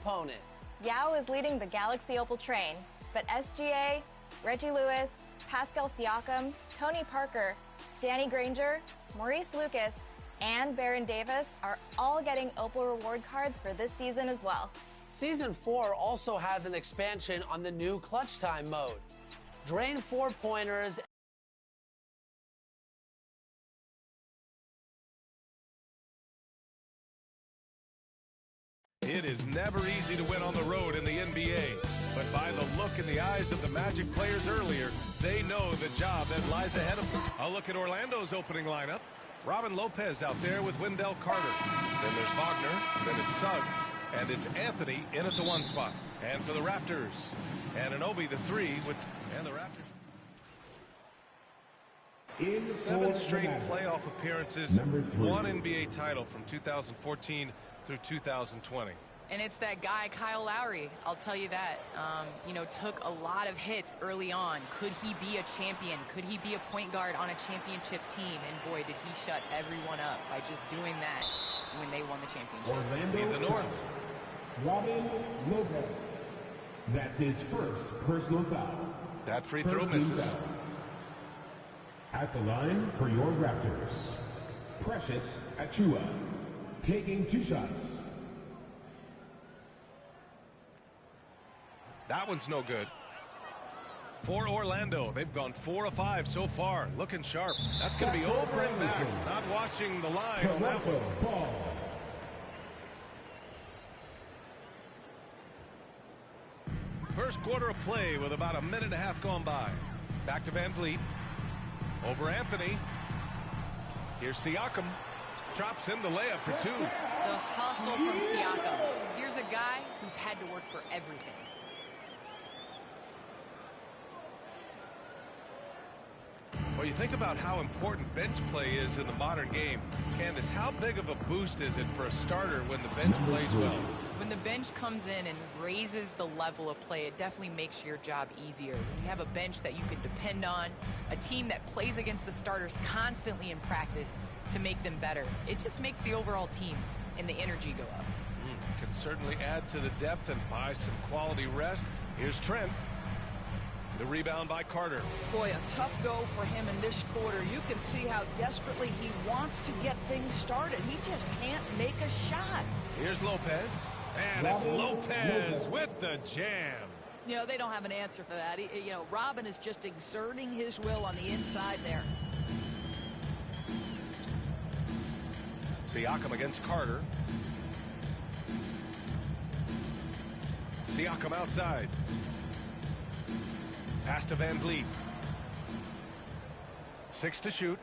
opponent. Yao is leading the Galaxy Opal train, but SGA, Reggie Lewis, Pascal Siakam, Tony Parker, Danny Granger, Maurice Lucas, and Baron Davis are all getting Opal reward cards for this season as well. Season 4 also has an expansion on the new Clutch Time mode. Drain 4-pointers. It is never easy to win on the road in the NBA, but by the look in the eyes of the Magic players earlier, they know the job that lies ahead of them. A look at Orlando's opening lineup. Robin Lopez out there with Wendell Carter. Then there's Wagner, then it's Suggs, and it's Anthony in at the 1 spot. And for the Raptors, Anunoby the 3 and the Raptors. 7 straight playoff appearances, 1 NBA title from 2014 through 2020. And it's that guy, Kyle Lowry. I'll tell you that. You know, took a lot of hits early on. Could he be a champion? Could he be a point guard on a championship team? And boy, did he shut everyone up by just doing that when they won the championship. In the North. Robin Lopez. That's his first personal foul. That free throw misses. Foul. At the line for your Raptors, Precious Achiuwa, taking 2 shots. That one's no good. For Orlando, they've gone 4 of 5 so far. Looking sharp. That's going to be over and back. Not watching the line on that one. First quarter of play with about a minute and a half gone by. Back to Van Vliet. Over Anthony. Here's Siakam. Drops in the layup for 2. The hustle from Siakam. Here's a guy who's had to work for everything. Well, you think about how important bench play is in the modern game. Candace, how big of a boost is it for a starter when the bench plays well? When the bench comes in and raises the level of play, it definitely makes your job easier. When you have a bench that you can depend on, a team that plays against the starters constantly in practice to make them better, it just makes the overall team and the energy go up. Can certainly add to the depth and buy some quality rest. Here's Trent. The rebound by Carter. Boy, a tough go for him in this quarter. You can see how desperately he wants to get things started. He just can't make a shot. Here's Lopez. And it's Lopez with the jam. You know, they don't have an answer for that. You know, Robin is just exerting his will on the inside there. Siakam against Carter. Siakam outside. Pass to Van Vliet. 6 to shoot.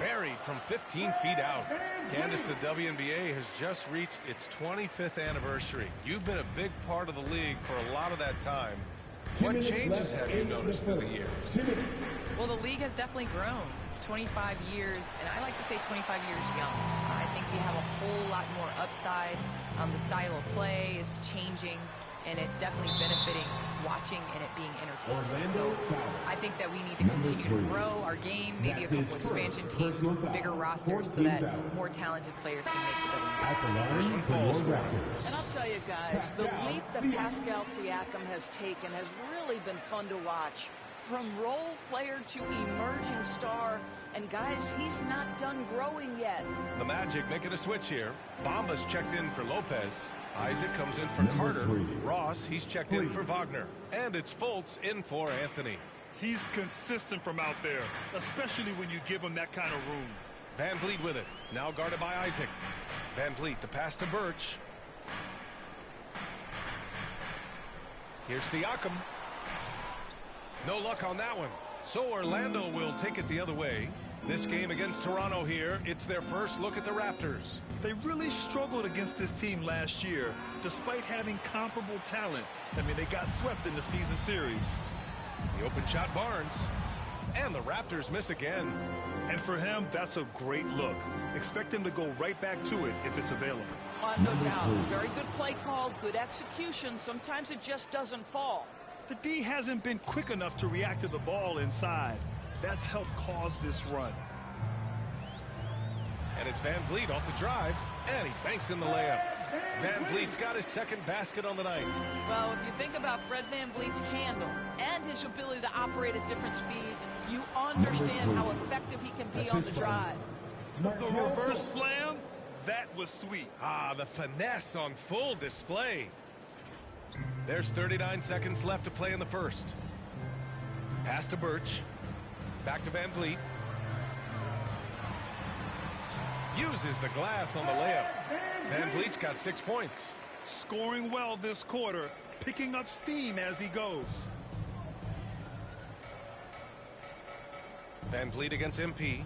Buried from 15 feet out. Candace, the WNBA has just reached its 25th anniversary. You've been a big part of the league for a lot of that time. What changes have you noticed through the years? Well, the league has definitely grown. It's 25 years, and I like to say 25 years young. I think we have a whole lot more upside. The style of play is changing, and it's definitely benefiting watching and it being entertaining. So I think that we need to continue to grow our game, maybe a couple expansion teams, bigger rosters, so that more talented players can make the WNBA. And I'll tell you guys, the leap that Pascal Siakam has taken has really been fun to watch. From role player to emerging star, and guys, he's not done growing yet. The Magic making a switch here. Bamba's checked in for Lopez. Isaac comes in for Carter. Ross, he's checked in for Wagner. And it's Fultz in for Anthony. He's consistent from out there, especially when you give him that kind of room. Van Vliet with it. Now guarded by Isaac. Van Vliet, the pass to Birch. Here's Siakam. No luck on that one. So Orlando will take it the other way. This game against Toronto here, it's their first look at the Raptors. They really struggled against this team last year, despite having comparable talent. I mean, they got swept in the season series. The open shot, Barnes. And the Raptors miss again. And for him, that's a great look. Expect him to go right back to it if it's available. No doubt. Very good play call, good execution. Sometimes it just doesn't fall. The D hasn't been quick enough to react to the ball inside. That's helped cause this run. And it's Van Vliet off the drive, and he banks in the layup. Van Vliet's got his second basket on the night. Well, if you think about Fred Van Vliet's handle and his ability to operate at different speeds, you understand how effective he can be on the drive. The reverse slam, that was sweet. Ah, the finesse on full display. There's 39 seconds left to play in the first. Pass to Birch. Back to Van Vliet. Uses the glass on the layup. Van Vliet's got 6 points. Scoring well this quarter, picking up steam as he goes. Van Vliet against MP.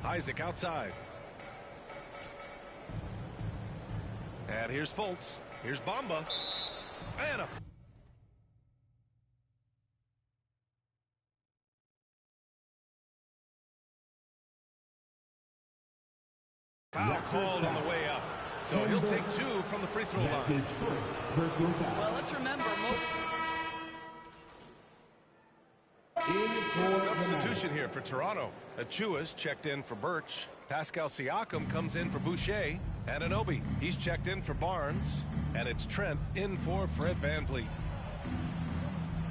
Isaac outside. And here's Fultz. Here's Bamba. And a foul called on the way up. So he'll take 2 from the free throw line. His first personal foul. Well, let's remember, Substitution here for Toronto. Achua's checked in for Birch. Pascal Siakam comes in for Boucher. Anunoby, he's checked in for Barnes. And it's Trent in for Fred Van Vliet.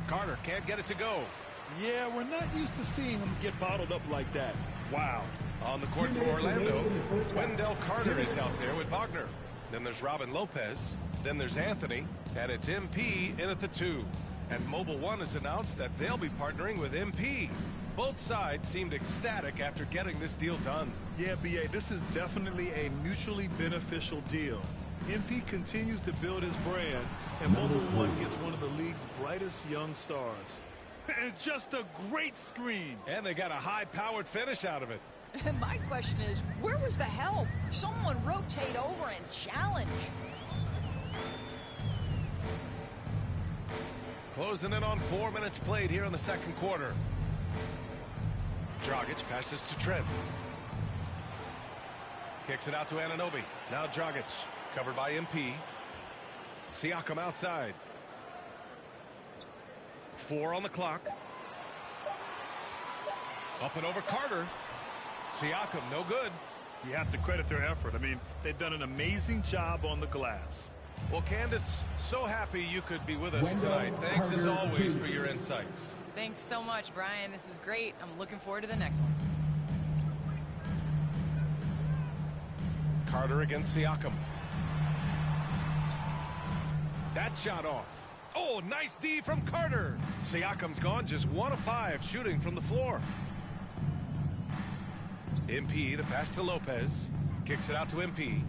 Carter can't get it to go. Yeah, we're not used to seeing him get bottled up like that. Wow. On the court for Orlando, Wendell Carter is out there with Wagner. Then there's Robin Lopez. Then there's Anthony. And it's MP in at the 2. And Mobile One has announced that they'll be partnering with MP. Both sides seemed ecstatic after getting this deal done. Yeah, BA, this is definitely a mutually beneficial deal. MP continues to build his brand, and Mobile One gets one of the league's brightest young stars. And just a great screen. And they got a high-powered finish out of it. My question is, where was the help? Someone rotate over and challenge. Closing in on 4 minutes played here in the second quarter. Dragic passes to Trent. Kicks it out to Anunoby. Now Dragic, covered by MP. Siakam outside. 4 on the clock. Up and over Carter. Siakam, no good. You have to credit their effort. I mean, they've done an amazing job on the glass. Well, Candace, so happy you could be with us tonight. Thanks as always for your insights. Thanks so much, Brian. This was great. I'm looking forward to the next one. Carter against Siakam. That shot off. Oh, nice D from Carter. Siakam's gone just 1 of 5 shooting from the floor. MP, the pass to Lopez. Kicks it out to MP.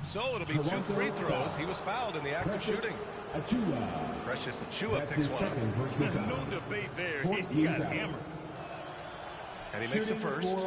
So it'll be 2 free throws. He was fouled in the act of shooting. Precious Achiuwa picks one up. There's no debate there. He got hammered. And he makes the first.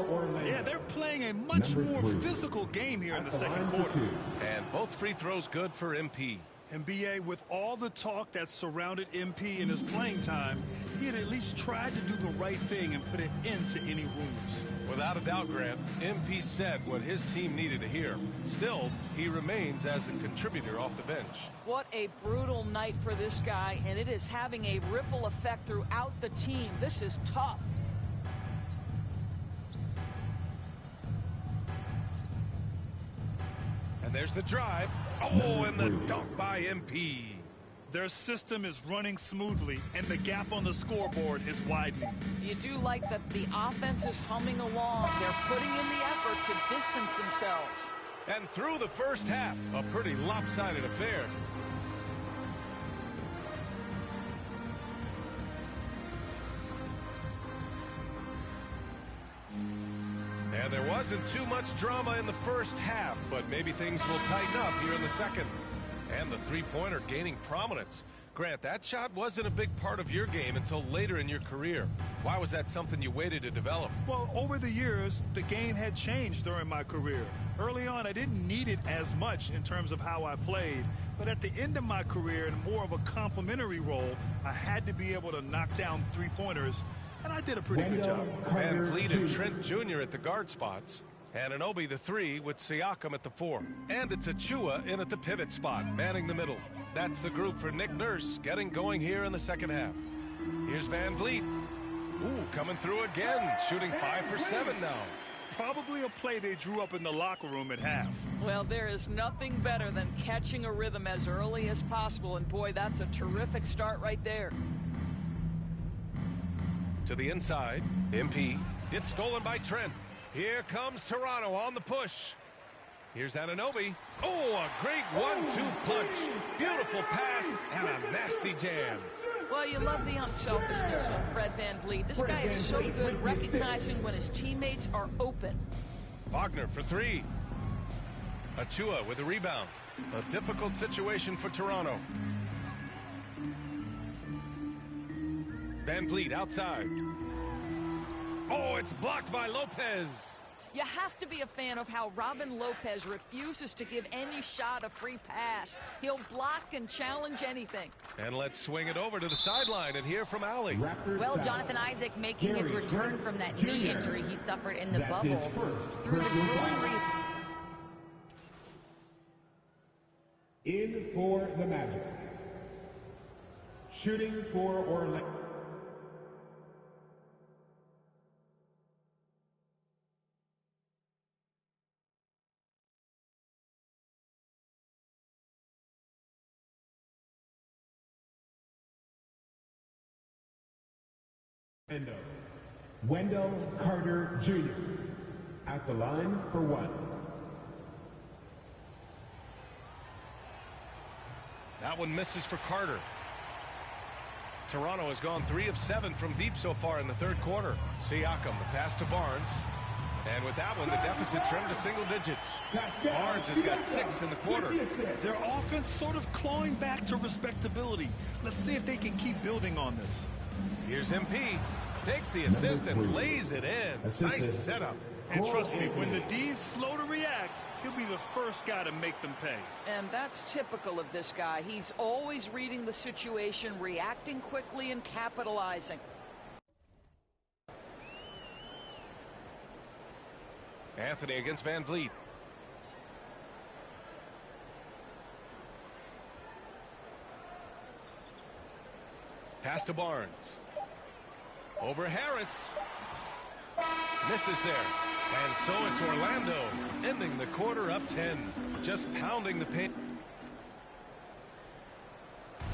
Yeah, they're playing a much more physical game here in the second quarter. And both free throws good for MP. And BA, with all the talk that surrounded MP in his playing time, he had at least tried to do the right thing and put an end to any rumors. Without a doubt, Grant, MP said what his team needed to hear. Still, he remains as a contributor off the bench. What a brutal night for this guy, and it is having a ripple effect throughout the team. This is tough. And there's the drive. Oh, and the dunk by MP. Their system is running smoothly, and the gap on the scoreboard is widening. You do like that the offense is humming along. They're putting in the effort to distance themselves. And through the first half, a pretty lopsided affair. And there wasn't too much drama in the first half, but maybe things will tighten up here in the second. And the three-pointer gaining prominence. Grant, that shot wasn't a big part of your game until later in your career. Why was that something you waited to develop? Well, over the years, the game had changed during my career. Early on, I didn't need it as much in terms of how I played. But at the end of my career, in more of a complementary role, I had to be able to knock down three-pointers, and I did a pretty good job. Van Vliet and Trent Jr. at the guard spots. Anunoby the 3 with Siakam at the 4. And it's Achiuwa in at the pivot spot, manning the middle. That's the group for Nick Nurse getting going here in the second half. Here's Van Vliet. Ooh, coming through again, shooting 5 for 7 now. Probably a play they drew up in the locker room at half. Well, there is nothing better than catching a rhythm as early as possible, and boy, that's a terrific start right there. To the inside, MP. It's stolen by Trent. Here comes Toronto on the push. Here's Anunoby. Oh, a great 1-2 punch. Beautiful pass and a nasty jam. Well, you love the unselfishness of Fred VanVleet. This guy is so good recognizing when his teammates are open. Wagner for 3. Achua with a rebound. A difficult situation for Toronto. VanVleet outside. Oh, it's blocked by Lopez. You have to be a fan of how Robin Lopez refuses to give any shot a free pass. He'll block and challenge anything. And let's swing it over to the sideline and hear from Allie. Well, Jonathan Isaac making his return from that knee injury he suffered in the bubble through the grueling In for the Magic. Shooting for Orlando. Wendell Carter Jr. at the line for 1. That one misses for Carter. Toronto has gone 3 of 7 from deep so far in the third quarter. Siakam, the pass to Barnes. And with that one, the deficit trimmed to single digits. Barnes has got 6 in the quarter. Their offense sort of clawing back to respectability. Let's see if they can keep building on this. Here's MP. Takes the assist and lays it in. Nice setup. And trust me, when the D's slow to react, he'll be the first guy to make them pay. And that's typical of this guy. He's always reading the situation, reacting quickly, and capitalizing. Anthony against Van Vliet. Pass to Barnes. Over Harris. Misses there. And so it's Orlando ending the quarter up 10. Just pounding the paint.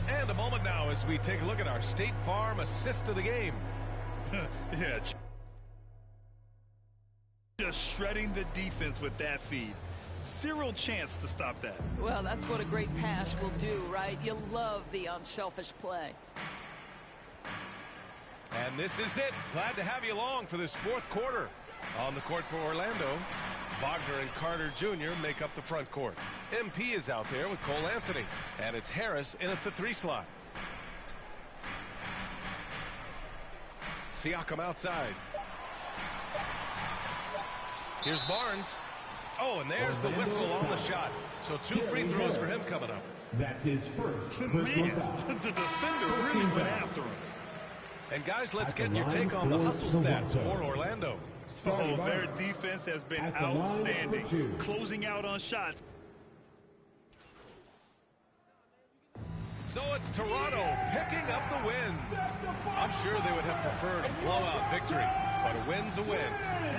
And a moment now as we take a look at our State Farm assist of the game. Yeah. Just shredding the defense with that feed. Zero chance to stop that. Well, that's what a great pass will do, right? You love the unselfish play. And this is it. Glad to have you along for this fourth quarter. On the court for Orlando, Wagner and Carter Jr. make up the front court. MP is out there with Cole Anthony. And it's Harris in at the 3 slot. Siakam outside. Here's Barnes. Oh, and there's the whistle on the shot. So 2 free throws for him coming up. That's his first Man, personal foul. the defender really went after him. And guys, let's get your take on the hustle stats for Orlando. Oh, their defense has been outstanding, closing out on shots. So it's Toronto picking up the win. I'm sure they would have preferred a blowout victory, but a win's a win.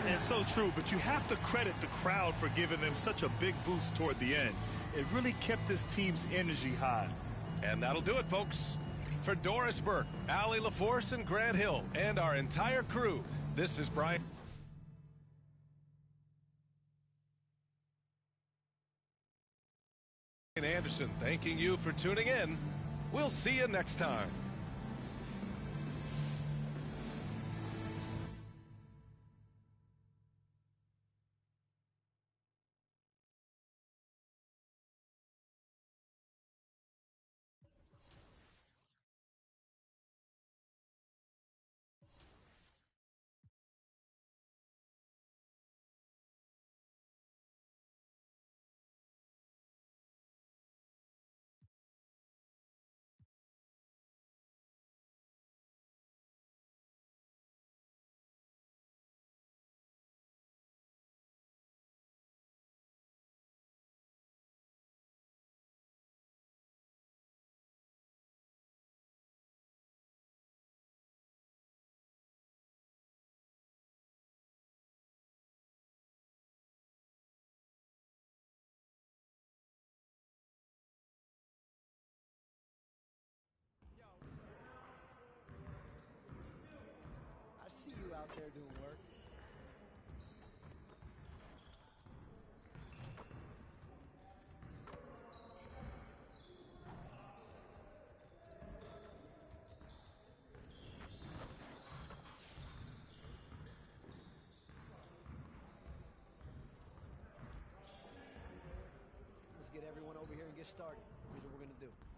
And so true, but you have to credit the crowd for giving them such a big boost toward the end. It really kept this team's energy high. And that'll do it, folks. For Doris Burke, Allie LaForce, and Grant Hill, and our entire crew, this is Brian Anderson thanking you for tuning in. We'll see you next time. doing work. Let's get everyone over here and get started. Here's what we're going to do.